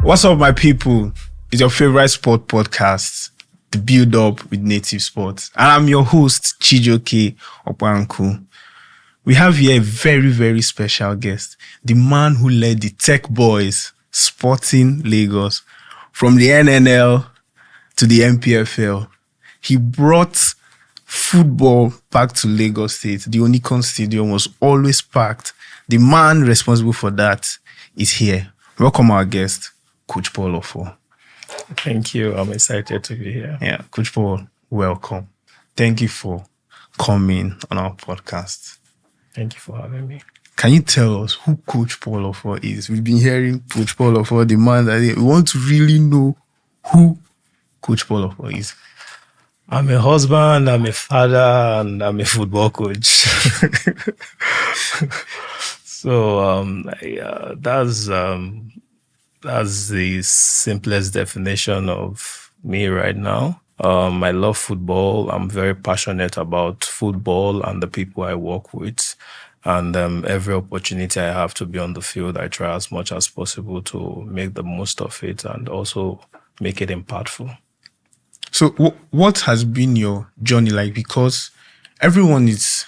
What's up, my people? It's your favorite sport podcast, The Build Up with Native Sports. And I'm your host, Chijoke Opanku. We have here a very, very special guest, the man who led the Tech Boys, Sporting Lagos, from the NNL to the NPFL. He brought football back to Lagos State. The Onikon Stadium was always packed. The man responsible for that is here. Welcome our guest, Coach Paul Offor. Thank you. I'm excited to be here. Yeah, Coach Paul, welcome. Thank you for coming on our podcast. Thank you for having me. Can you tell us who Coach Paul Offor is? We've been hearing Coach Paul Offor, the man that we want to really know who Coach Paul Offor is. I'm a husband, I'm a father, and I'm a football coach. So that's the simplest definition of me right now. I love football. I'm very passionate about football and the people I work with. And every opportunity I have to be on the field, I try as much as possible to make the most of it and also make it impactful. So what has been your journey like? Because everyone is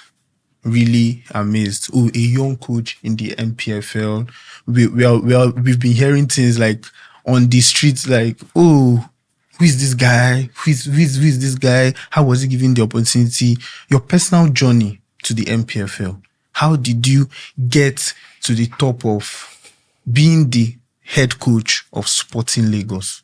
really amazed. Oh, a young coach in the NPFL. We've been hearing things like on the streets, like, oh, who is this guy? Who is this guy? How was he given the opportunity? Your personal journey to the NPFL. How did you get to the top of being the head coach of Sporting Lagos?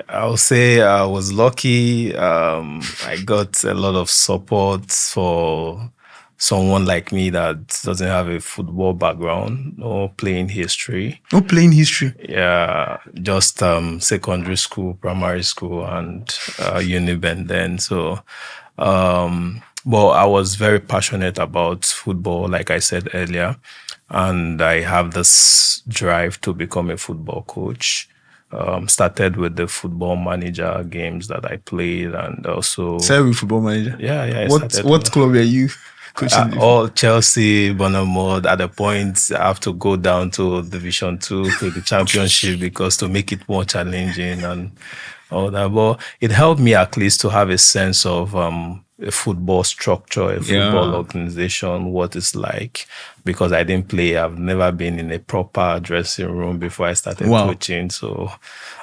I'll say I was lucky. I got a lot of support for someone like me that doesn't have a football background or playing history. No playing history? Yeah, just secondary school, primary school, and Uniben then. So, but I was very passionate about football, like I said earlier, and I have this drive to become a football coach. Started with the football manager games that I played, and also started with football manager. Yeah. What club were you coaching? All Chelsea, Bournemouth. At the point, I have to go down to Division 2 to the Championship because to make it more challenging and all that. But it helped me at least to have a sense of a football structure, a football organization, what it's like, because I didn't play. I've never been in a proper dressing room before I started coaching. So,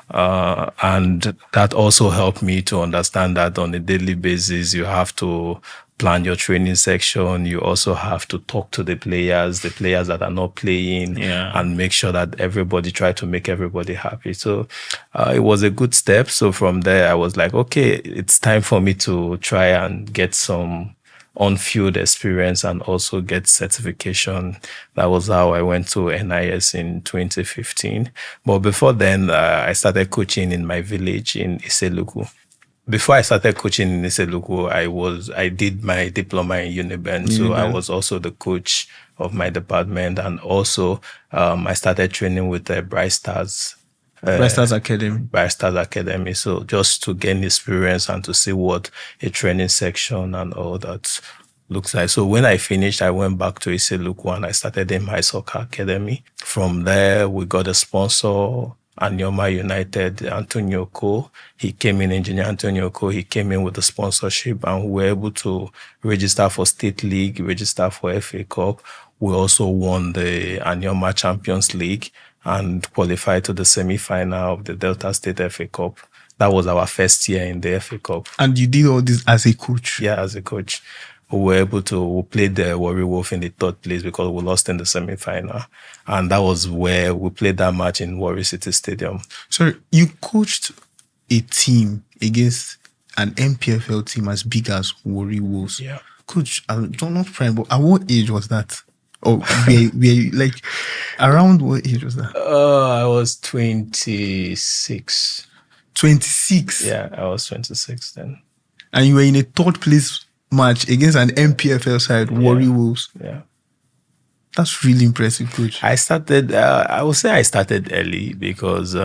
and that also helped me to understand that on a daily basis, you have to plan your training section. You also have to talk to the players that are not playing, and make sure that everybody try to make everybody happy. So it was a good step. So from there, I was like, okay, it's time for me to try and get some on-field experience and also get certification. That was how I went to NIS in 2015. But before then, I started coaching in my village in Iseluku. Before I started coaching in Iseluku, I did my diploma in Uniben. So I was also the coach of my department. And also, I started training with the Bright Stars. Bright Stars Academy. Bright Stars Academy. So just to gain experience and to see what a training section and all that looks like. So when I finished, I went back to Iseluku and I started in my soccer academy. From there, we got a sponsor, Anyoma United, Antonio Co. He came in, Engineer Antonio Co. He came in with the sponsorship and we were able to register for State League, register for FA Cup. We also won the Anyoma Champions League and qualified to the semi-final of the Delta State FA Cup. That was our first year in the FA Cup. And you did all this as a coach? Yeah, as a coach. We played the Warri Wolf in the third place because we lost in the semi-final. And that was where we played that match in Warri City Stadium. Sorry, you coached a team against an NPFL team as big as Warri Wolves. Yeah. Coach, I'm not trying, but at what age was that? Or were you like, around what age was that? I was 26. 26? Yeah, I was 26 then. And you were in a third place match against an NPFL side, Warri Wolves. Yeah. That's really impressive, coach. I would say I started early because,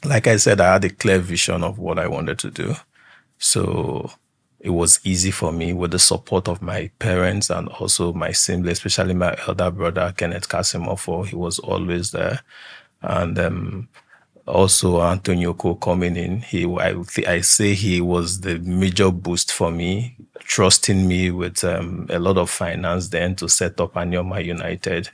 like I said, I had a clear vision of what I wanted to do. So it was easy for me with the support of my parents and also my siblings, especially my elder brother, Kenneth Kasim Offor. He was always there. And also Antonio Cole coming in, I say he was the major boost for me, trusting me with a lot of finance then to set up Anyoma United.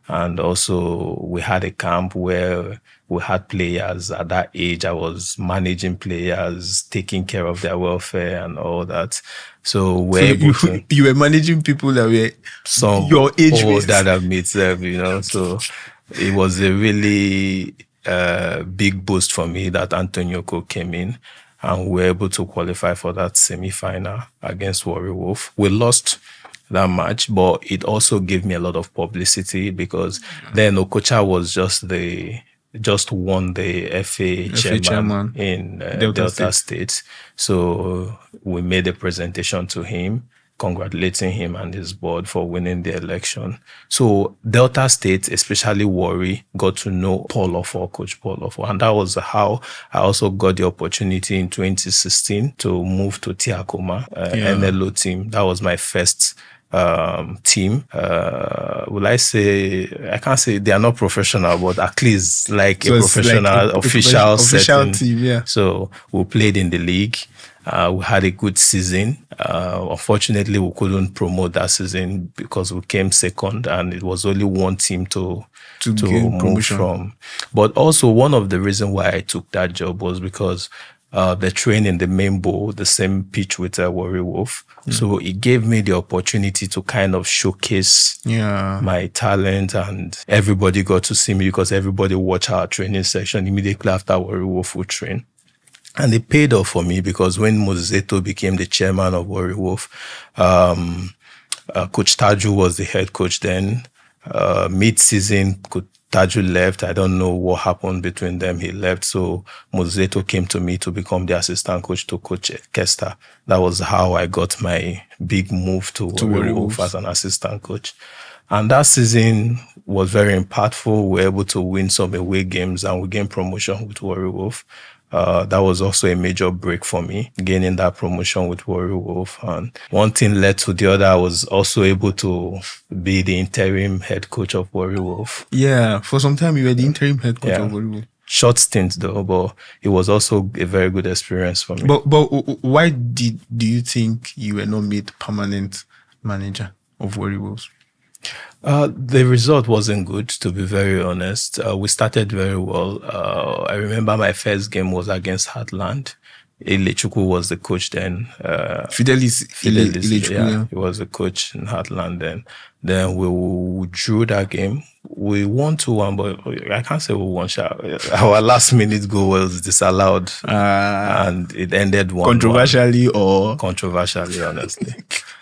And also we had a camp where we had players at that age. I was managing players, taking care of their welfare and all that. So we're able to you were managing people that were some your age all mates. that I've met them, So it was a really big boost for me that Antonio Cole came in and we were able to qualify for that semi-final against Warri Wolf. We lost that match, but it also gave me a lot of publicity because then Okocha was just won the FA chairman in Delta State. So we made a presentation to him, congratulating him and his board for winning the election. So Delta State, especially Warri, got to know Paul Offor, Coach Paul Offor. And that was how I also got the opportunity in 2016 to move to Tiakoma, NLO team. That was my first team. Will I say, I can't say they are not professional, but at least like so a professional, like official team, yeah. So we played in the league. We had a good season. Unfortunately, we couldn't promote that season because we came second and it was only one team to move from. But also one of the reasons why I took that job was because they train in the main bowl, the same pitch with Warri Wolf. So it gave me the opportunity to kind of showcase my talent, and everybody got to see me because everybody watched our training session immediately after Warri Wolf would train. And it paid off for me because when Mozeto became the chairman of Warri Wolf, Coach Taju was the head coach then. Mid-season, Coach Taju left. I don't know what happened between them. He left. So Mozeto came to me to become the assistant coach to Coach Kester. That was how I got my big move to Warri Wolf as an assistant coach. And that season was very impactful. We were able to win some away games and we gained promotion with Warri Wolf. That was also a major break for me, gaining that promotion with Warri Wolf. And one thing led to the other. I was also able to be the interim head coach of Warri Wolf. Yeah, for some time you were the interim head coach of Warri Wolf. Short stint though, but it was also a very good experience for me. But why do you think you were not made permanent manager of Warri Wolves? The result wasn't good, to be very honest. We started very well. I remember my first game was against Heartland. Ilechukwu was the coach then. Fidelis Ilechukwu, he was the coach in Heartland then. Then we drew that game. We won 2-1, but I can't say we won. Our last minute goal was disallowed. And it ended 1-1. Controversially, honestly.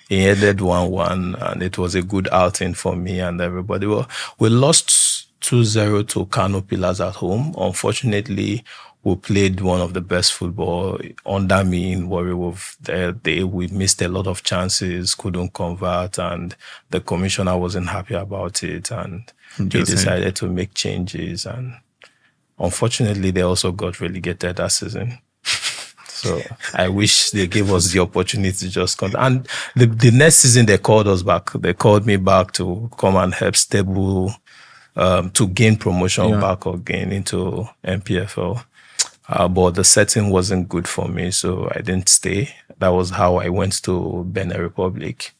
It ended 1-1, and it was a good outing for me and everybody. Well, we lost 2-0 to Kano Pillars at home. Unfortunately, we played one of the best football under me in Warri Wolf. We missed a lot of chances, couldn't convert, and the commissioner wasn't happy about it, and he decided to make changes. And unfortunately, they also got relegated that season. So I wish they gave us the opportunity to just come. And the next season, they called us back. They called me back to come and help stable, to gain promotion back again into NPFL. But the setting wasn't good for me, so I didn't stay. That was how I went to Benin Republic.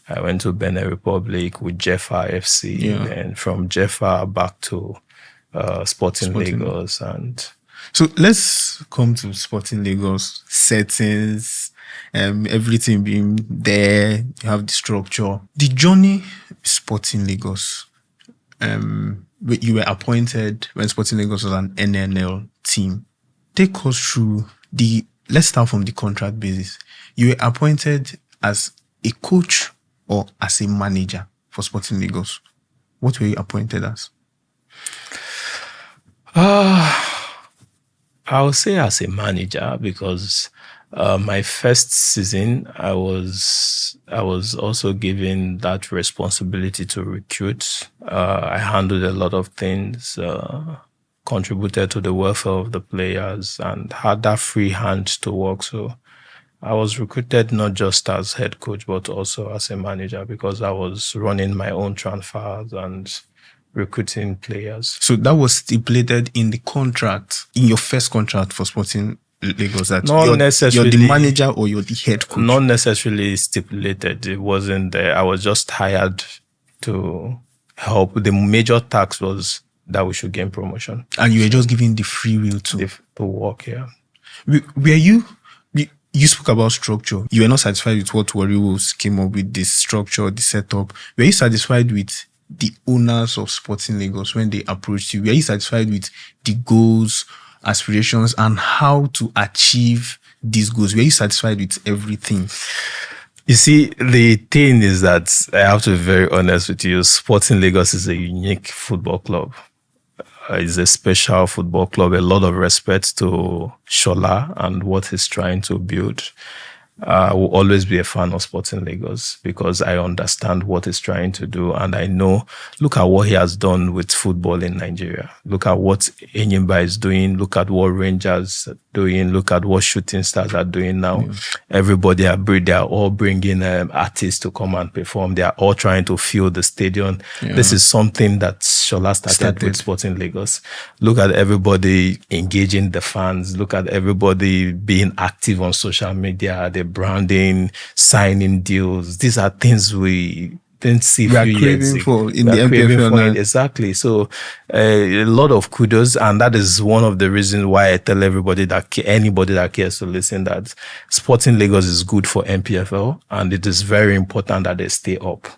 I went to Benin Republic with Jeffa FC, and from Jeffa back to Sporting Lagos. And so let's come to Sporting Lagos. Settings, everything being there, you have the structure. The journey Sporting Lagos, you were appointed when Sporting Lagos was an NNL team. Take us through let's start from the contract basis. You were appointed as a coach or as a manager for Sporting Lagos. What were you appointed as? I would say as a manager because my first season, I was also given that responsibility to recruit. I handled a lot of things, contributed to the welfare of the players, and had that free hand to work. So I was recruited not just as head coach, but also as a manager because I was running my own transfers and recruiting players. So that was stipulated in the contract, in your first contract for Sporting Lagos, that you're the manager or you're the head coach? Not necessarily stipulated. It wasn't there. I was just hired to help. The major task was that we should gain promotion. And you were just given the free will to work here. Were you spoke about structure. You were not satisfied with what Warri Wolves came up with, this structure, the setup. Were you satisfied with the owners of Sporting Lagos when they approached you? Were you satisfied with the goals, aspirations, and how to achieve these goals? Were you satisfied with everything? You see, the thing is that I have to be very honest with you. Sporting Lagos is a unique football club. It's a special football club. A lot of respect to Shola and what he's trying to build. I will always be a fan of Sporting Lagos because I understand what he's trying to do. And I know, look at what he has done with football in Nigeria. Look at what Enyimba is doing. Look at what Rangers are doing. Look at what Shooting Stars are doing now. Yeah. Everybody, they are all bringing artists to come and perform. They are all trying to fill the stadium. Yeah. This is something that Shola started with Sporting Lagos. Look at everybody engaging the fans. Look at everybody being active on social media. The branding, signing deals. These are things we didn't see we are craving for in the NPFL. Exactly. So a lot of kudos, and that is one of the reasons why I tell everybody that anybody that cares to listen that Sporting Lagos is good for NPFL, and it is very important that they stay up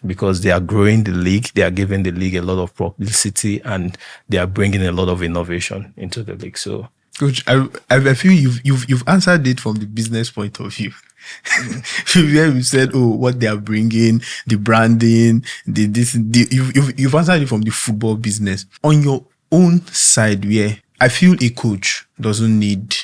because they are growing the league, they are giving the league a lot of publicity, and they are bringing a lot of innovation into the league. So. Coach, I feel you've answered it from the business point of view. Where you said, oh, what they are bringing, the branding, you've answered it from the football business. On your own side, where I feel a coach doesn't need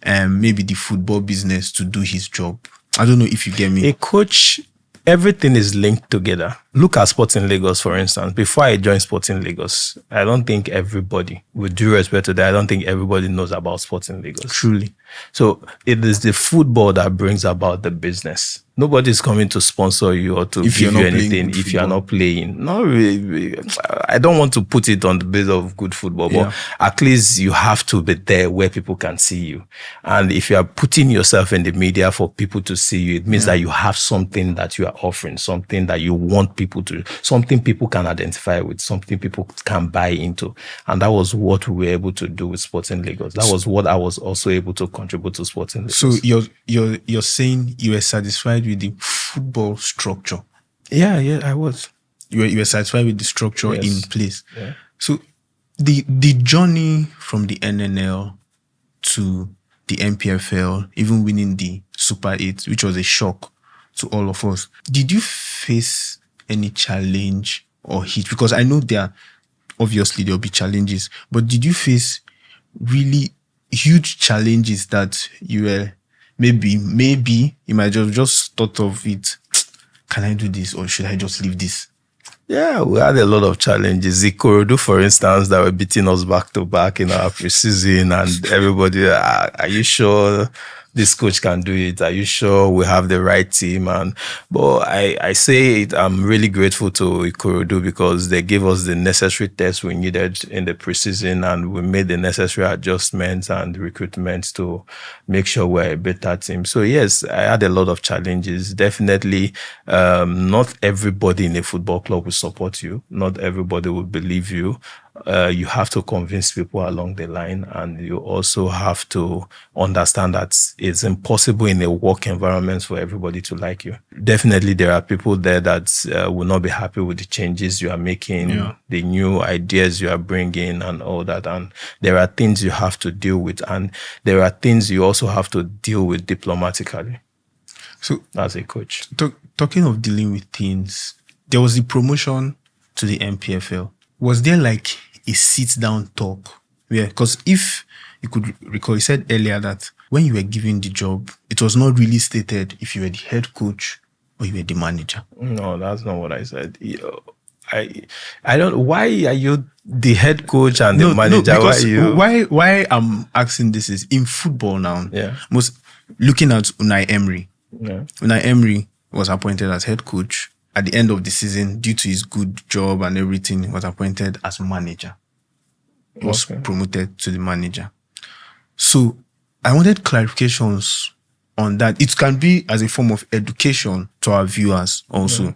maybe the football business to do his job. I don't know if you get me. A coach, everything is linked together. Look at Sporting Lagos, for instance. Before I joined Sporting Lagos, I don't think everybody, with due respect to that, I don't think everybody knows about Sporting Lagos. Truly. So it is the football that brings about the business. Nobody's coming to sponsor you or to give you anything if you are not playing. No, really, I don't want to put it on the base of good football, but at least you have to be there where people can see you. And if you are putting yourself in the media for people to see you, it means that you have something that you are offering, something that you want people to, something people can identify with, something people can buy into. And that was what we were able to do with Sporting Lagos. That was what I was also able to contribute to Sporting Lagos. So you're saying you were satisfied with the football structure? Yeah, I was. You were satisfied with the structure in place. Yeah. So the journey from the NNL to the NPFL, even winning the Super 8, which was a shock to all of us. Did you face any challenge or hit? Because I know obviously there'll be challenges, but did you face really huge challenges that you were maybe you might have just thought of it, can I do this or should I just leave this? Yeah, we had a lot of challenges. Ikorodu, for instance, that were beating us back to back in our preseason, and everybody, are you sure this coach can do it? Are you sure we have the right team? But I say it, I'm really grateful to Ikorodu because they gave us the necessary tests we needed in the preseason, and we made the necessary adjustments and recruitments to make sure we're a better team. So yes, I had a lot of challenges. Definitely, not everybody in a football club will support you. Not everybody will believe you. You have to convince people along the line, and you also have to understand that it's impossible in a work environment for everybody to like you. Definitely, there are people there that will not be happy with the changes you are making, the new ideas you are bringing and all that. And there are things you have to deal with, and there are things you also have to deal with diplomatically. So, as a coach. Talking of dealing with things, there was the promotion to the NPFL. Was there like a sit-down talk? Yeah, because if you could recall, you said earlier that when you were given the job, it was not really stated if you were the head coach or you were the manager. No, that's not what I said. I don't. Why are you the head coach and the manager? Why I'm asking this is in football now. Yeah. Looking at Unai Emery. Yeah. Unai Emery was appointed as head coach at the end of the season, due to his good job and everything, he was appointed as manager. He was promoted to the manager. So I wanted clarifications on that. It can be as a form of education to our viewers also,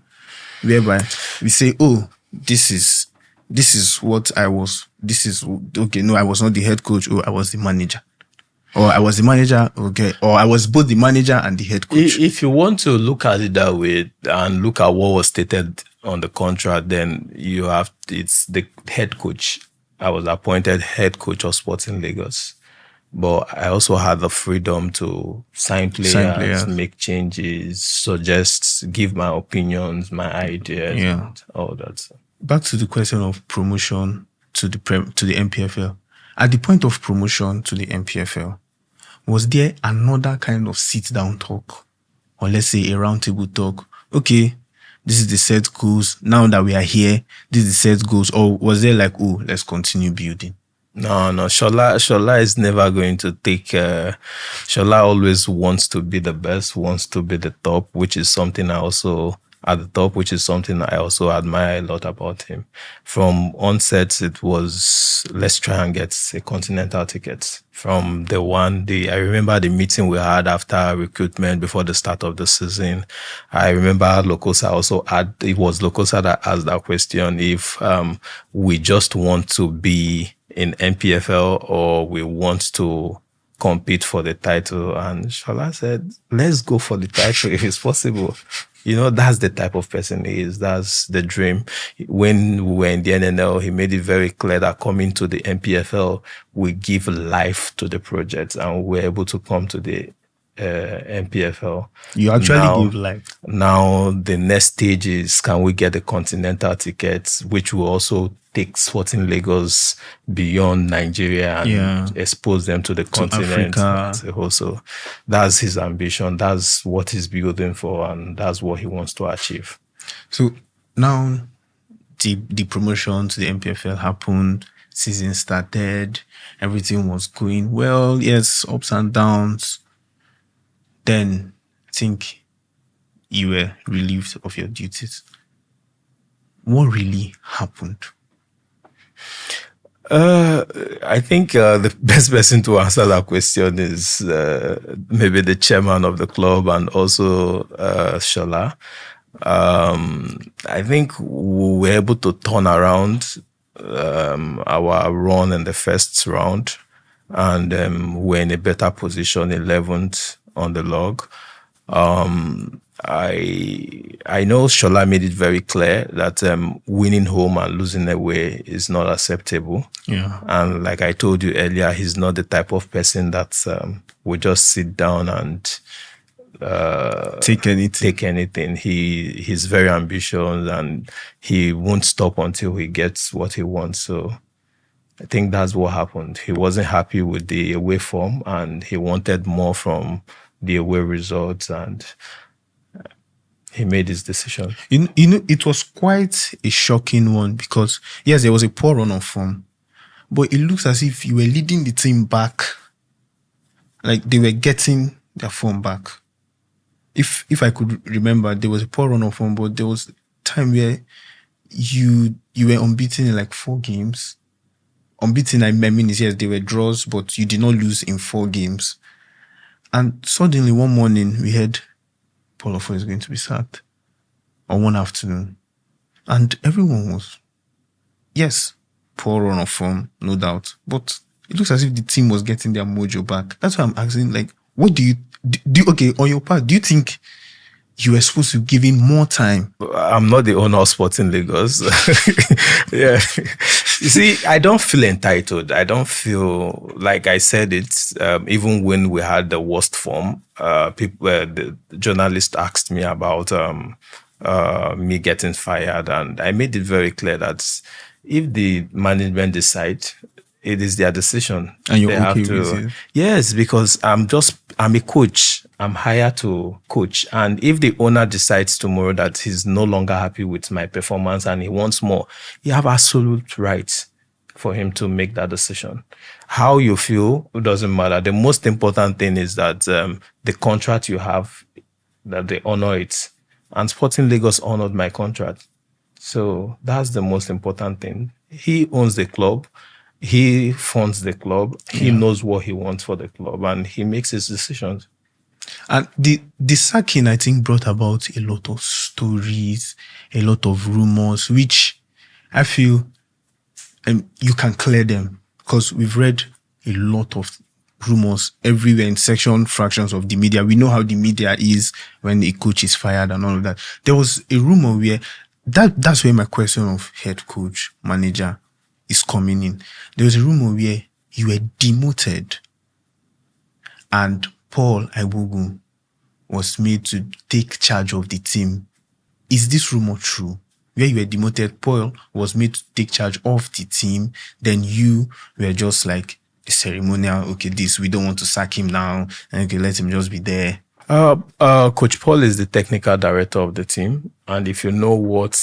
whereby we say, oh, this is what I was. This is okay. No, I was not the head coach. Oh, I was the manager. Or I was the manager. Okay. Or I was both the manager and the head coach. If you want to look at it that way and look at what was stated on the contract, then it's the head coach. I was appointed head coach of Sporting Lagos. But I also had the freedom to sign players, make changes, suggest, give my opinions, my ideas, and all that. Back to the question of promotion to the NPFL. At the point of promotion to the NPFL, was there another kind of sit-down talk, or let's say a roundtable talk? Okay, this is the set goals. Now that we are here, this is the set goals. Or was there like, oh, let's continue building? No. Shola is never going to take. Shola always wants to be the best, wants to be the top, which is something I also admire a lot about him. From onset, it was let's try and get a continental ticket. From the one day, I remember the meeting we had after recruitment before the start of the season. I remember it was Lokosa that asked that question if we just want to be in NPFL or we want to compete for the title. And Shola said, let's go for the title if it's possible. That's the type of person he is. That's the dream. When we were in the NNL, he made it very clear that coming to the NPFL, we give life to the project, and we're able to come to the NPFL. You actually give life. Now, the next stage is, can we get the continental tickets, which will also take Sporting Lagos beyond Nigeria and expose them to the continent. Also, that's his ambition. That's what he's building for, and that's what he wants to achieve. So now the promotion to the NPFL happened, season started, everything was going well. Yes, ups and downs. Then I think you were relieved of your duties. What really happened? I think the best person to answer that question is maybe the chairman of the club and also Shola. I think we were able to turn around our run in the first round, and we're in a better position, 11th on the log. I know Shola made it very clear that winning home and losing away is not acceptable. Yeah. And like I told you earlier, he's not the type of person that will just sit down and take anything. He's very ambitious and he won't stop until he gets what he wants. So I think that's what happened. He wasn't happy with the away form and he wanted more from the away results, and he made his decision. It was quite a shocking one because, yes, there was a poor run of form, but it looks as if you were leading the team back. Like they were getting their form back. If I could remember, there was a poor run of form, but there was a time where you were unbeaten in like 4 games. Unbeaten, I mean, yes, they were draws, but you did not lose in 4 games. And suddenly one morning we heard Paul Offor is going to be sacked, or one afternoon. And everyone was, yes, poor run of form, no doubt. But it looks as if the team was getting their mojo back. That's why I'm asking, like, what do you okay, on your part, do you think you were supposed to give him more time? I'm not the owner of Sporting Lagos. Yeah. You see, I don't feel entitled. I don't feel like I said it. Even when we had the worst form, the journalist asked me about me getting fired, and I made it very clear that if the management decide, it is their decision. And you're okay with it? Yes, because I'm a coach. I'm hired to coach. And if the owner decides tomorrow that he's no longer happy with my performance and he wants more, you have absolute right for him to make that decision. How you feel, it doesn't matter. The most important thing is that the contract you have, that they honor it. And Sporting Lagos honored my contract. So that's the most important thing. He owns the club. He funds the club. He knows what he wants for the club, and he makes his decisions. And the sacking, I think, brought about a lot of stories, a lot of rumors, which I feel you can clear them, because we've read a lot of rumors everywhere in fractions of the media. We know how the media is when a coach is fired and all of that. There was a rumor where that's where my question of head coach, manager is coming in. There was a rumor where you were demoted and Paul Offor was made to take charge of the team. Is this rumor true? Where you were demoted, Paul was made to take charge of the team, then you were just like the ceremonial, okay, we don't want to sack him now, and okay, let him just be there. Coach Paul is the technical director of the team, and if you know what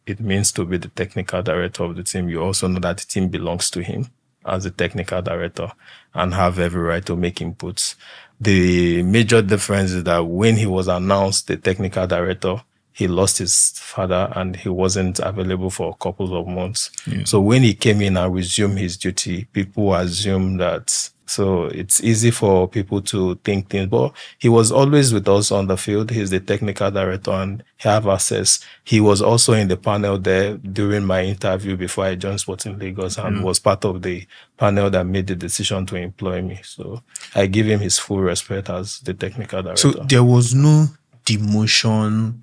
it means to be the technical director of the team, you also know that the team belongs to him as the technical director and have every right to make inputs. The major difference is that when he was announced the technical director, he lost his father and he wasn't available for a couple of months. Yeah. So when he came in and resumed his duty, people assumed that. So it's easy for people to think things, but he was always with us on the field. He's the technical director and he have access. He was also in the panel there during my interview before I joined Sporting Lagos and was part of the panel that made the decision to employ me. So I give him his full respect as the technical director. So there was no demotion.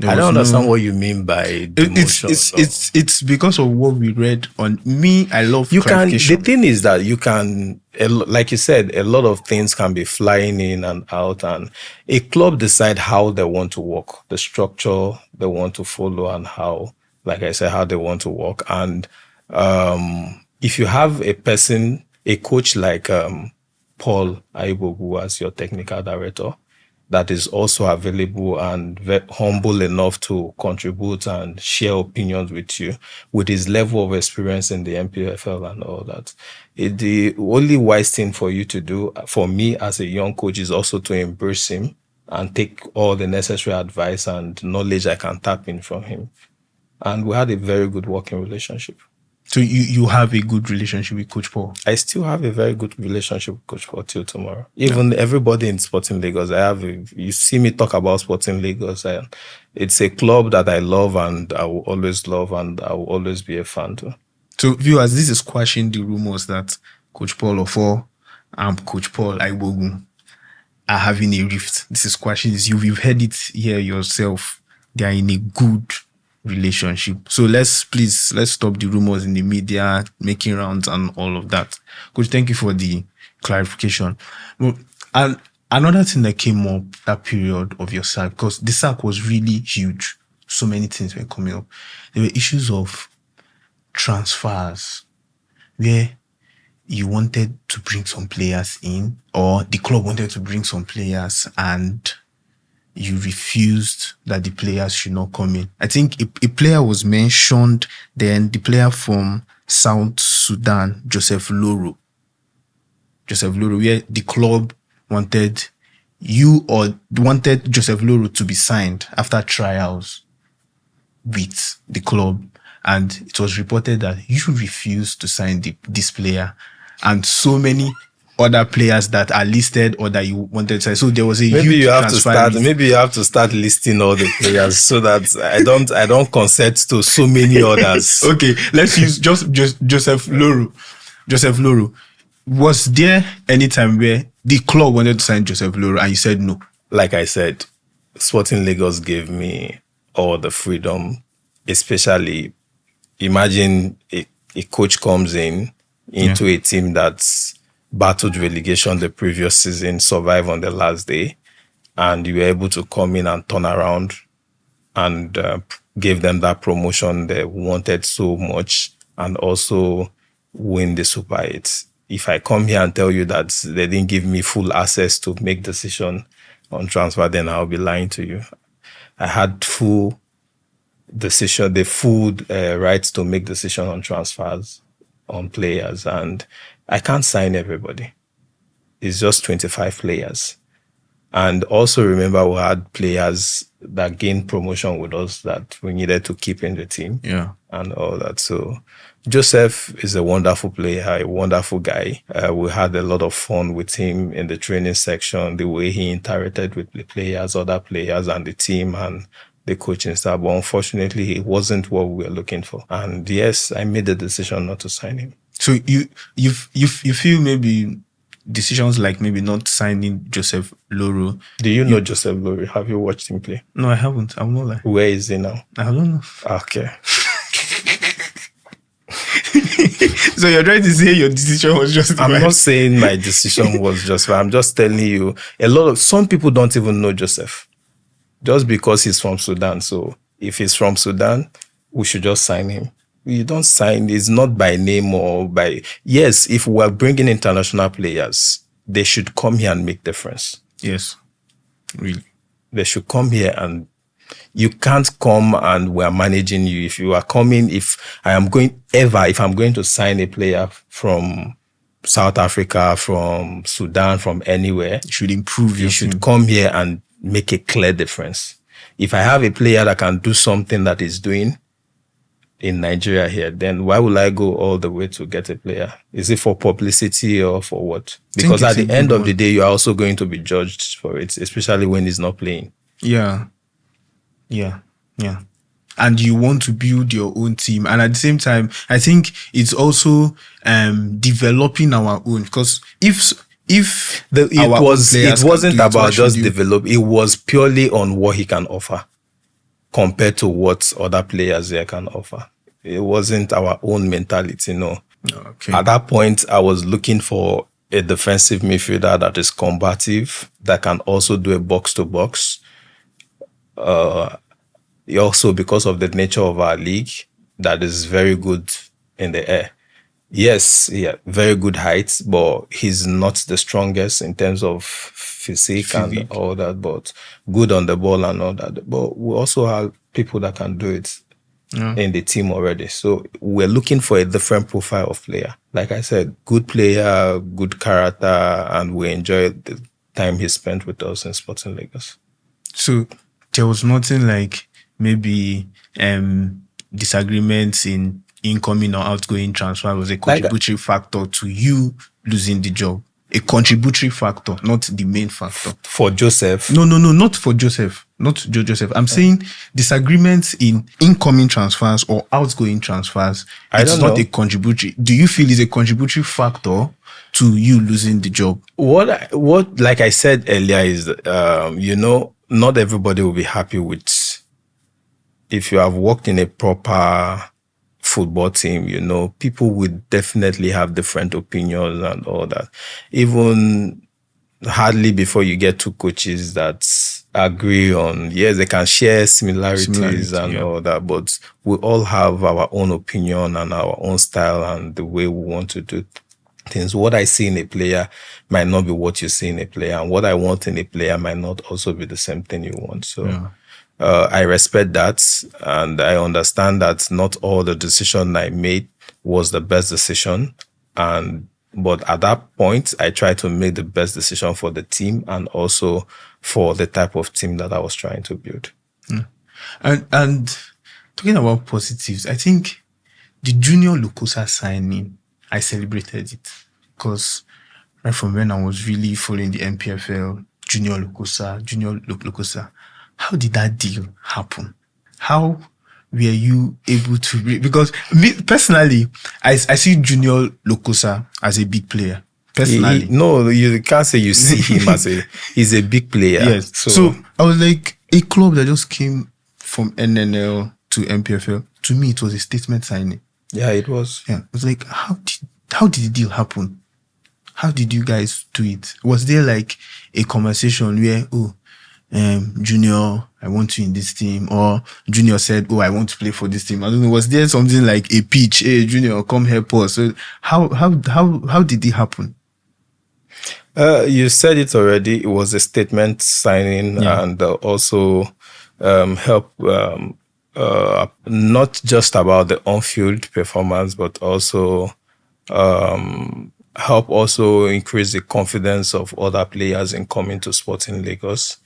I don't understand what you mean by demotion. It's because of what we read on me. I love clarification. The thing is that you can, like you said, a lot of things can be flying in and out, and a club decide how they want to work, the structure they want to follow, and how, like I said, how they want to work. And if you have a coach like Paul Offor as your technical director, that is also available and humble enough to contribute and share opinions with you with his level of experience in the NPFL and all that. The only wise thing for you to do, for me as a young coach, is also to embrace him and take all the necessary advice and knowledge I can tap in from him. And we had a very good working relationship. So you have a good relationship with Coach Paul? I still have a very good relationship with Coach Paul till tomorrow. Even everybody in Sporting Lagos, you see me talk about Sporting Lagos. It's a club that I love and I will always love and I will always be a fan to. So viewers, this is quashing the rumors that Coach Paul Offor and Coach Paul Offor are having a rift. This is quashing this. You've heard it here yourself. They are in a good relationship. So let's stop the rumors in the media making rounds and all of that. Coach, thank you for the clarification. And another thing that came up that period of your sack, because the sack was really huge, so many things were coming up. There were issues of transfers where you wanted to bring some players in, or the club wanted to bring some players and you refused that the players should not come in. I think a player was mentioned, then the player from South Sudan, Joseph Loro, where the club wanted Joseph Loro to be signed after trials with the club. And it was reported that you refused to sign this player. And so many other players that are listed or that you wanted to say. So there was a huge transfer. Maybe you have to start listing all the players so that I don't consent to so many others. Okay, let's use just Joseph Loro. Joseph Loro. Was there any time where the club wanted to sign Joseph Loro and you said no? Like I said, Sporting Lagos gave me all the freedom, especially imagine a coach comes into a team that's battled relegation the previous season, survive on the last day, and you were able to come in and turn around and give them that promotion they wanted so much and also win the Super 8. If I come here and tell you that they didn't give me full access to make decision on transfer, then I'll be lying to you. I had full decision, the full rights to make decision on transfers, on players, and I can't sign everybody. It's just 25 players. And also remember, we had players that gained promotion with us that we needed to keep in the team. Yeah. And all that. So Joseph is a wonderful player, a wonderful guy. We had a lot of fun with him in the training section, the way he interacted with the players, other players, and the team and the coaching staff. But unfortunately, it wasn't what we were looking for. And yes, I made the decision not to sign him. So you feel maybe decisions like maybe not signing Joseph Loro. Do you know Joseph Loro? Have you watched him play? No, I haven't. I'm not like. Where is he now? I don't know. Okay. So you're trying to say your decision was just I'm not saying my decision was just right. I'm just telling you, some people don't even know Joseph just because he's from Sudan. So if he's from Sudan, we should just sign him. You don't sign, it's not by name or by, yes, if we're bringing international players, they should come here and make difference. Yes, really. They should come here, and you can't come and we're managing you. If you are coming, if I'm going to sign a player from South Africa, from Sudan, from anywhere, you should improve. You should come here and make a clear difference. If I have a player that can do something that is doing in Nigeria here, then why will I go all the way to get a player? Is it for publicity or for what? Because at the end of the day, you are also going to be judged for it, especially when he's not playing. Yeah. And you want to build your own team. And at the same time, I think it's also developing our own. Because it wasn't about just develop. It was purely on what he can offer compared to what other players there can offer. It wasn't our own mentality, no. Okay. At that point, I was looking for a defensive midfielder that is combative, that can also do a box-to-box. Also, because of the nature of our league, that is very good in the air. Yes, very good height, but he's not the strongest in terms of physique and all that, but good on the ball and all that. But we also have people that can do it in the team already. So we're looking for a different profile of player. Like I said, good player, good character, and we enjoy the time he spent with us in Sporting Lagos. So there was nothing like maybe disagreements in incoming or outgoing transfer was a contributory factor to you losing the job. A contributory factor, not the main factor. For Joseph? No, not for Joseph. Not Joseph. I'm saying disagreements in incoming transfers or outgoing transfers. It's not a contributory. Do you feel it's a contributory factor to you losing the job? What like I said earlier is, not everybody will be happy with, if you have worked in a proper football team, people would definitely have different opinions and all that. Even hardly before you get two coaches that agree on, yes, they can share similarities and all that, but we all have our own opinion and our own style and the way we want to do things. What I see in a player might not be what you see in a player, and what I want in a player might not also be the same thing you want. So I respect that, and I understand that not all the decision I made was the best decision. But at that point, I tried to make the best decision for the team and also for the type of team that I was trying to build. And talking about positives, I think the Junior Lukosa signing, I celebrated it because right from when I was really following the NPFL, Junior Lukosa. How did that deal happen? How were you able to... Because me, personally, I see Junior Lukosa as a big player. Personally. No, you can't say you see him as he's a big player. Yes. So I was like, a club that just came from NNL to NPFL, to me, it was a statement signing. Yeah, it was. Yeah. It was like, how did the deal happen? How did you guys do it? Was there like a conversation where, Junior, I want you in this team, or Junior said, I want to play for this team? I don't know. Was there something like a pitch? Hey, Junior, come help us. So how did it happen? You said it already. It was a statement signing, and also help not just about the on-field performance, but also help also increase the confidence of other players in coming to Sporting Lagos.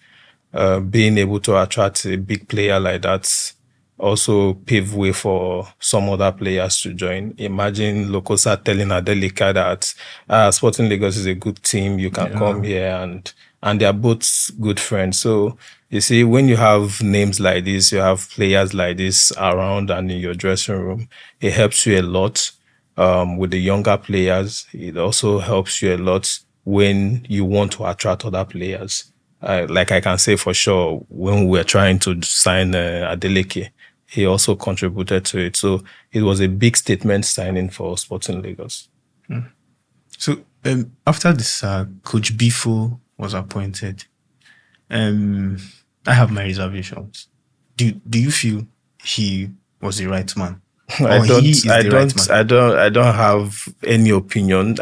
Being able to attract a big player like that also pave way for some other players to join. Imagine Lokosa telling Adelika that Sporting Lagos is a good team, you can come here, and they are both good friends. So you see, when you have names like this, you have players like this around and in your dressing room, it helps you a lot with the younger players. It also helps you a lot when you want to attract other players. Like I can say for sure, when we were trying to sign Adeleke, he also contributed to it. So it was a big statement signing for Sporting Lagos. So after this, Coach Bifo was appointed. I have my reservations. Do you feel he was the right man? I don't have any opinion.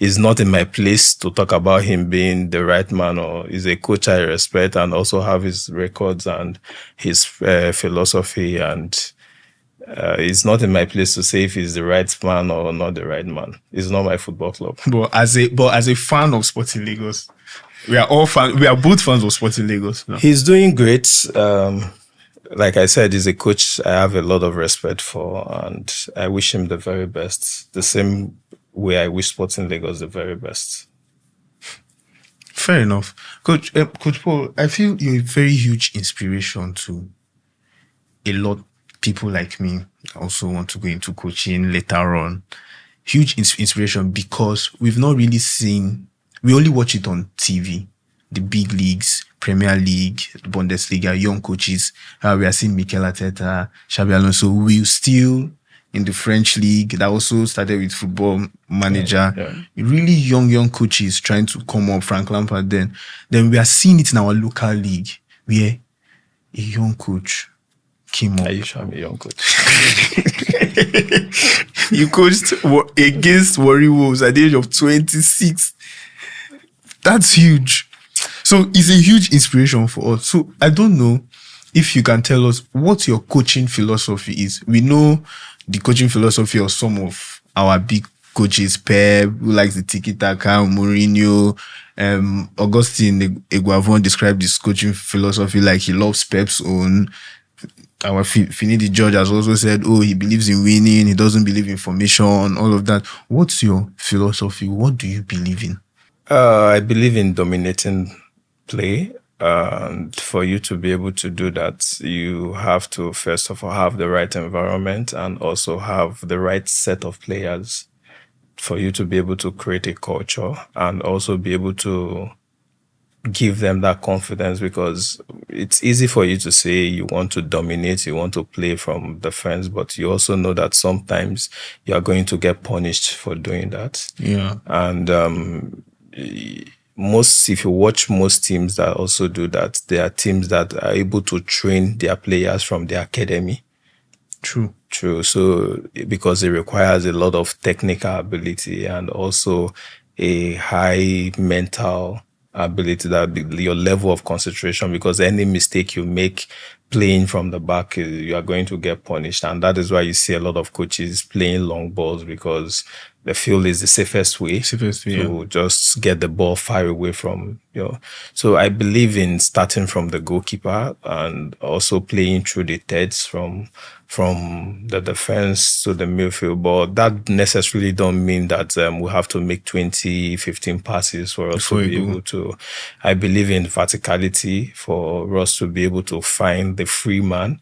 It's not in my place to talk about him being the right man, or he's a coach I respect and also have his records and his philosophy, and it's not in my place to say if he's the right man or not the right man. It's not my football club. But as a fan of Sporting Lagos, we are both fans of Sporting Lagos. No? He's doing great. Like I said, he's a coach I have a lot of respect for, and I wish him the very best. The same way I wish Sporting Lagos the very best. Fair enough. Coach Paul, I feel you're a very huge inspiration to a lot of people like me that also want to go into coaching later on. Huge inspiration because we've not really we only watch it on TV. The big leagues, Premier League, Bundesliga, young coaches. We are seeing Mikel Arteta, Xabi Alonso. We still in the French league that also started with Football Manager. Really young coaches trying to come up. Frank Lampard. Then we are seeing it in our local league where a young coach came up. Are you sure I'm a young coach? You coached against Warri Wolves at the age of 26. That's huge. So it's a huge inspiration for us. So I don't know if you can tell us what your coaching philosophy is. We know the coaching philosophy of some of our big coaches, Pep, who likes the tiki-taka, Mourinho, Augustine Eguavon described his coaching philosophy like he loves Pep's own. Our Finidi George has also said, he believes in winning, he doesn't believe in formation, all of that. What's your philosophy? What do you believe in? I believe in dominating play. And for you to be able to do that, you have to, first of all, have the right environment and also have the right set of players for you to be able to create a culture and also be able to give them that confidence, because it's easy for you to say you want to dominate, you want to play from defense, but you also know that sometimes you are going to get punished for doing that. Yeah. And if you watch most teams that also do that, they are teams that are able to train their players from the academy. True. So because it requires a lot of technical ability and also a high mental ability, that your level of concentration, because any mistake you make playing from the back, you are going to get punished. And that is why you see a lot of coaches playing long balls, because the field is the safest way to just get the ball far away from you. So I believe in starting from the goalkeeper and also playing through the thirds from the defense to the midfield. But that necessarily don't mean that we have to make 20-15 passes for us to be able to. I believe in verticality for us to be able to find the free man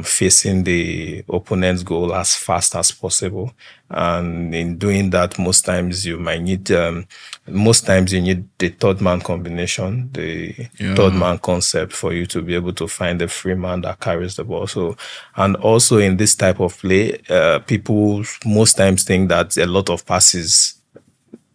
facing the opponent's goal as fast as possible. And in doing that, most times you need the third man combination, the third man concept, for you to be able to find the free man that carries the ball. So, and also in this type of play, people most times think that a lot of passes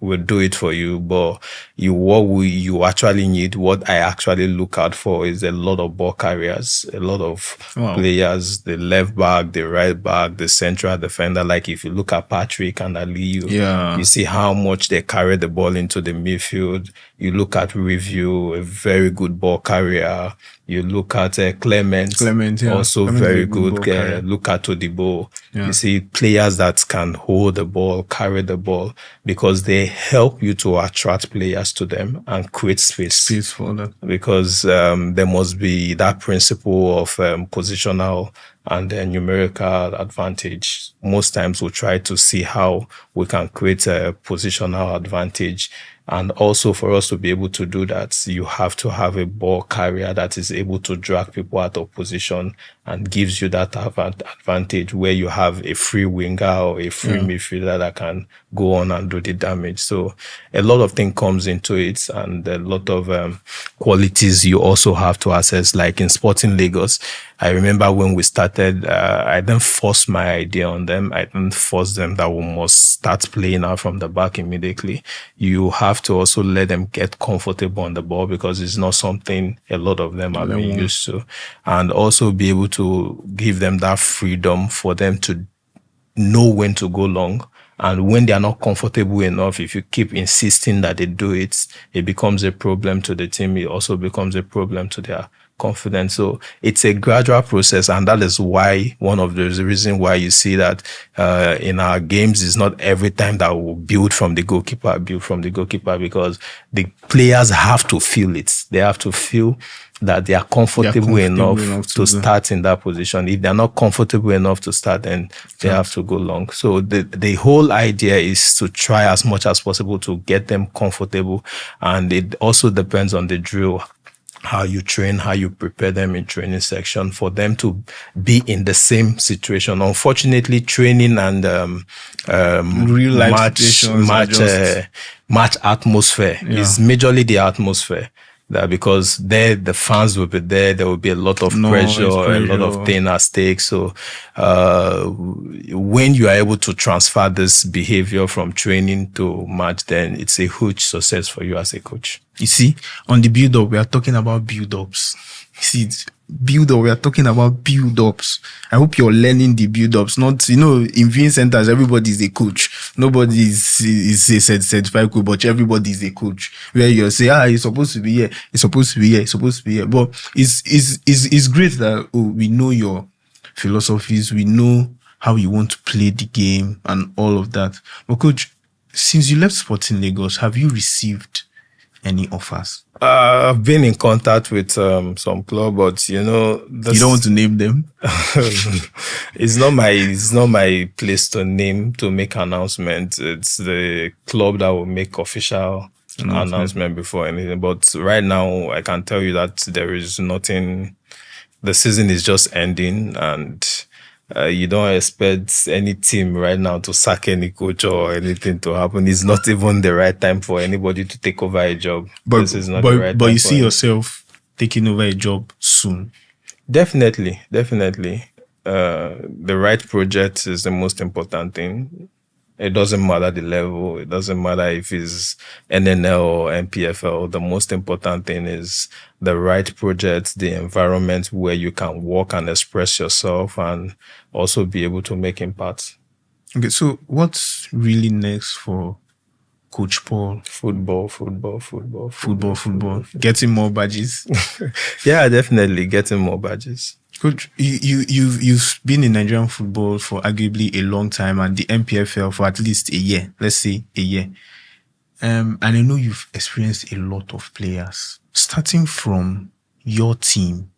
will do it for you, but you actually need, what I actually look out for, is a lot of ball carriers, a lot of players, the left back, the right back, the central defender. Like if you look at Patrick and Aliyu, you see how much they carry the ball into the midfield. You look at Review, a very good ball carrier. You look at Clement, yeah. also Clement is a very good good. ball carrier. Look at Odibo. Yeah. You see players that can hold the ball, carry the ball, because they help you to attract players to them and create space for them. Because there must be that principle of positional and numerical advantage. Most times we'll try to see how we can create a positional advantage. And also for us to be able to do that, you have to have a ball carrier that is able to drag people out of position and gives you that advantage where you have a free winger or a free midfielder that can go on and do the damage. So a lot of things comes into it, and a lot of qualities you also have to assess. Like in Sporting Lagos, I remember when we started, I didn't force my idea on them. I didn't force them that we must start playing out from the back immediately. You have to also let them get comfortable on the ball, because it's not something a lot of them have been used to. And also be able to give them that freedom for them to know when to go long. And when they are not comfortable enough, if you keep insisting that they do it, it becomes a problem to the team. It also becomes a problem to their confidence. So it's a gradual process, and that is why one of the reasons why you see that in our games is not every time that we'll build from the goalkeeper, because the players have to feel it. They have to feel that they are comfortable enough to start in that position. If they're not comfortable enough to start, then they have to go long. So the whole idea is to try as much as possible to get them comfortable. And it also depends on the drill, how you train, how you prepare them in training section for them to be in the same situation. Unfortunately, training and real life match atmosphere is majorly the atmosphere. That because there the fans will be there will be a lot of pressure, a lot of things at stake. So when you are able to transfer this behavior from training to match, then it's a huge success for you as a coach. You see, on the build-up, we are talking about build-ups. You see, build-up, we are talking about build-ups. I hope you're learning the build-ups. Not, in viewing centers, everybody is a coach. Nobody is a certified coach, but everybody is a coach. Where you say, it's supposed to be here, it's supposed to be here, it's supposed to be here. But it's great that we know your philosophies, we know how you want to play the game and all of that. But coach, since you left Sporting Lagos, have you received any offers? I've been in contact with some club, but you don't want to name them. It's not my place to name, to make announcements. It's the club that will make official announcement before anything. But right now, I can tell you that there is nothing. The season is just ending, and you don't expect any team right now to sack any coach or anything to happen. It's not even the right time for anybody to take over a job. But this is not the right time. But you see yourself taking over a job soon. Definitely. The right project is the most important thing. It doesn't matter the level. It doesn't matter if it's NNL or NPFL. The most important thing is the right project, the environment where you can work and express yourself and also be able to make impact. Okay, so what's really next for Coach Paul? Football. Getting more badges? Yeah, definitely getting more badges. Coach, you've been in Nigerian football for arguably a long time, and the NPFL for at least a year. Let's say a year. And I know you've experienced a lot of players. Starting from your team,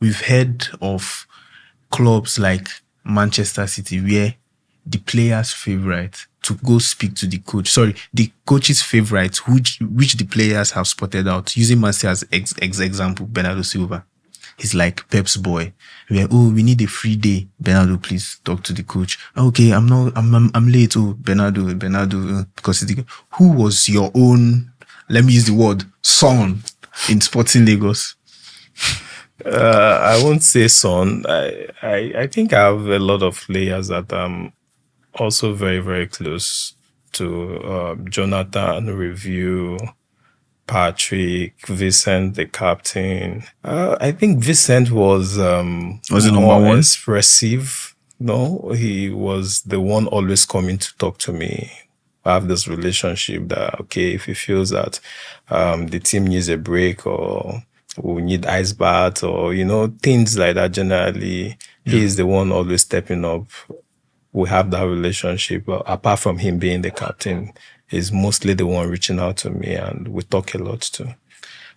we've heard of clubs like Manchester City where the player's favorite to go speak to the coach. The coach's favorite, which the players have spotted out. Using Man City as example, Bernardo Silva. He's like Pep's boy. We need a free day. Bernardo, please talk to the coach. Okay, I'm late. Bernardo, because who was your own, let me use the word, son in Sporting Lagos? I won't say son. I think I have a lot of players that I'm also very, very close to. Jonathan, Review, Patrick, Vincent, the captain. I think Vincent was he number one? Expressive. No, he was the one always coming to talk to me. I have this relationship that, okay, if he feels that the team needs a break or who need ice bath or, things like that generally. He's the one always stepping up. We have that relationship. But apart from him being the captain, he's mostly the one reaching out to me, and we talk a lot too.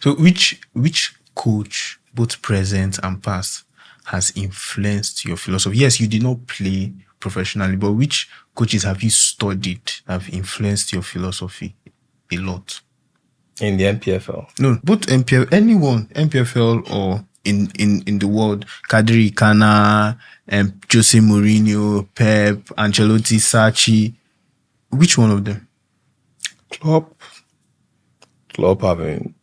So which coach, both present and past, has influenced your philosophy? Yes, you did not play professionally, but which coaches have you studied that have influenced your philosophy a lot? In the NPFL? No, both NPFL, anyone, NPFL or in the world. Kadri Kana, Jose Mourinho, Pep, Ancelotti, Sachi. Which one of them? Klopp having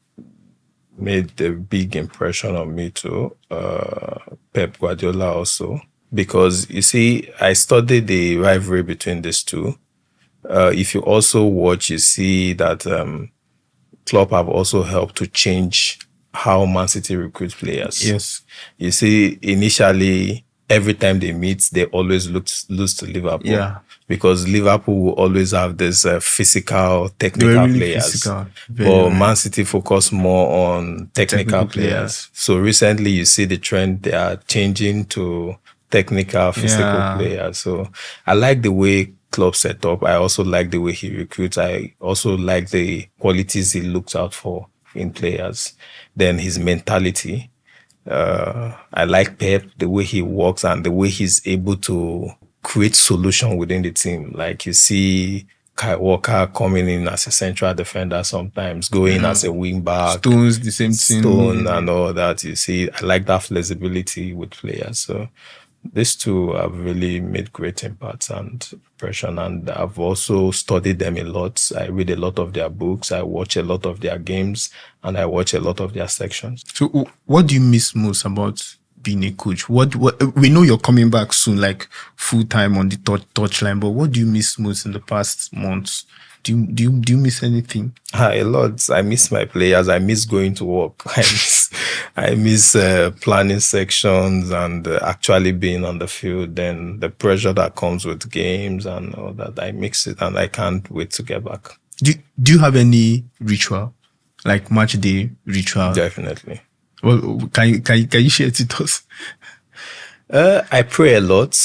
made a big impression on me too. Pep Guardiola also. Because you see, I studied the rivalry between these two. If you also watch, you see that Klopp have also helped to change how Man City recruits players. Yes. You see, initially, every time they meet, they always lose to Liverpool. Yeah. Because Liverpool will always have this physical, technical really players. Physical. But Man City focus more on technical players. So recently, you see the trend, they are changing to technical, physical players. So I like the way Klopp set up. I also like the way he recruits. I also like the qualities he looks out for in players. Then his mentality. I like Pep, the way he works and the way he's able to create solution within the team. Like you see Kai Walker coming in as a central defender sometimes, going as a wing back. Stones, the same thing. Stone and all that. You see, I like that flexibility with players. So these two have really made great impacts and impression, and I've also studied them a lot. I read a lot of their books, I watch a lot of their games, and I watch a lot of their sections. So what do you miss most about being a coach? What we know you're coming back soon, like full time on the touchline, but what do you miss most in the past months? Do you miss anything? A lot. I miss my players. I miss going to work. I miss planning sections and actually being on the field. Then the pressure that comes with games and all that. I mix it, and I can't wait to get back. Do you have any ritual, like match day ritual? Definitely. Well, can you share it with us? I pray a lot.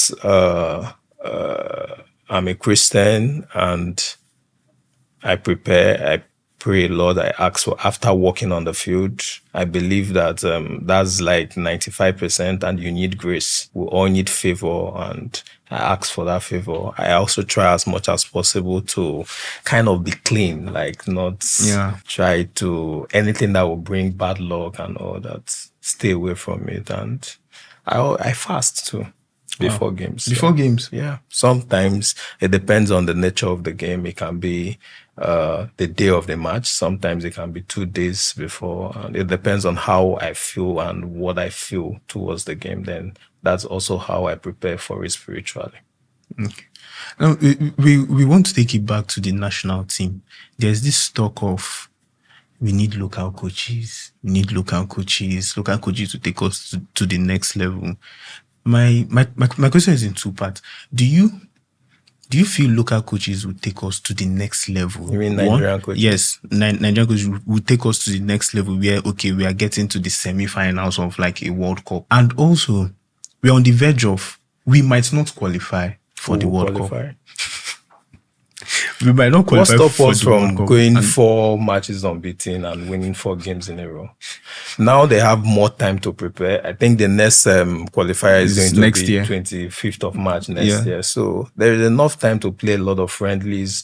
I'm a Christian, and I pray a lot. I ask for, after walking on the field, I believe that that's like 95%, and you need grace. We all need favor, and I ask for that favor. I also try as much as possible to kind of be clean, like not try to, anything that will bring bad luck and all that, stay away from it. And I fast too. Before games. Before games? Yeah. Sometimes it depends on the nature of the game. It can be the day of the match. Sometimes it can be 2 days before. And it depends on how I feel and what I feel towards the game. Then that's also how I prepare for it spiritually. Okay. Now, we want to take it back to the national team. There's this talk of we need local coaches. We need local coaches to take us to the next level. My question is in two parts. Do you feel local coaches will take us to the next level? You mean Nigerian coaches? Yes, Nigerian coaches will take us to the next level where, okay, we are getting to the semi-finals of like a World Cup. And also, we're on the verge of, we might not qualify for the World Cup. We might not qualify for the World Cup. What stops us from going 4 matches unbeaten and winning 4 games in a row? Now they have more time to prepare. I think the next qualifier is going to next be year. 25th of March next year. So there is enough time to play a lot of friendlies,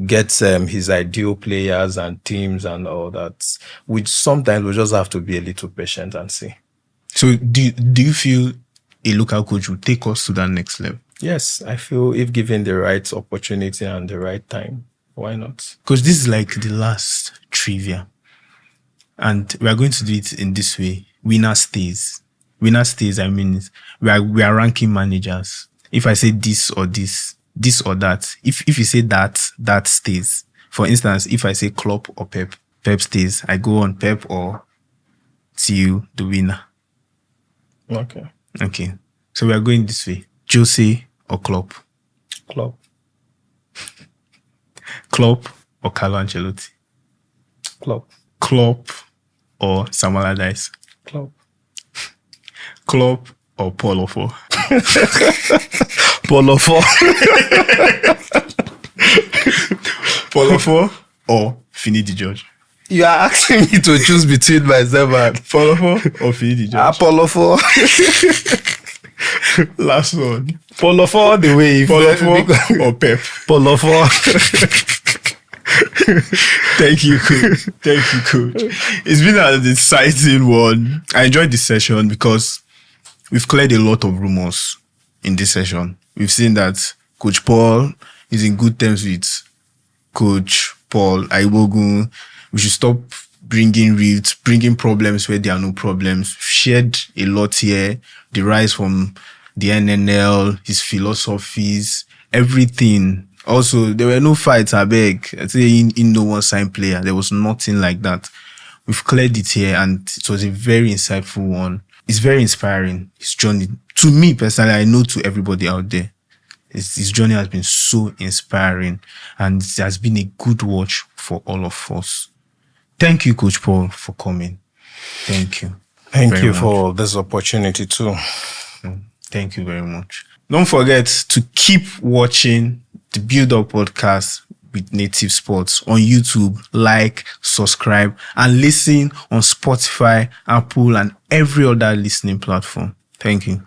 get his ideal players and teams and all that, which sometimes we just have to be a little patient and see. So do you feel a local coach will take us to that next level? Yes, I feel if given the right opportunity and the right time, why not? Because this is like the last trivia. And we are going to do it in this way. Winner stays. Winner stays, I mean, we are ranking managers. If I say this or this or that, if you say that stays. For instance, if I say Klopp or Pep stays, I go on Pep or till the winner. Okay. So we are going this way. Jose or Klopp? Klopp or Carlo Ancelotti? Klopp. or Sam Allardyce? Klopp. Klopp or Paul Offor? Paul Offor. Paul Offor or Finidi George? You are asking me to choose between myself and Paul Offor or Finidi George? Paul Offor. Last one. Paul Offor the way. Paul Offor or Pep? Paul Offor. Thank you, coach. Thank you, coach. It's been an exciting one. I enjoyed this session because we've cleared a lot of rumors in this session. We've seen that Coach Paul is in good terms with Coach Paul Aiwogun. We should stop bringing rifts, bringing problems where there are no problems. We've shared a lot here. The rise from the NNL, his philosophies, everything. Also, there were no fights, I beg. I say in no one signed player. There was nothing like that. We've cleared it here and it was a very insightful one. It's very inspiring, his journey. To me personally, I know to everybody out there, his journey has been so inspiring and it has been a good watch for all of us. Thank you, Coach Paul, for coming. Thank you. Thank very you much. for this opportunity too. Thank you very much. Don't forget to keep watching the Build Up podcast with Native Sports on YouTube. Like, subscribe, and listen on Spotify, Apple, and every other listening platform. Thank you.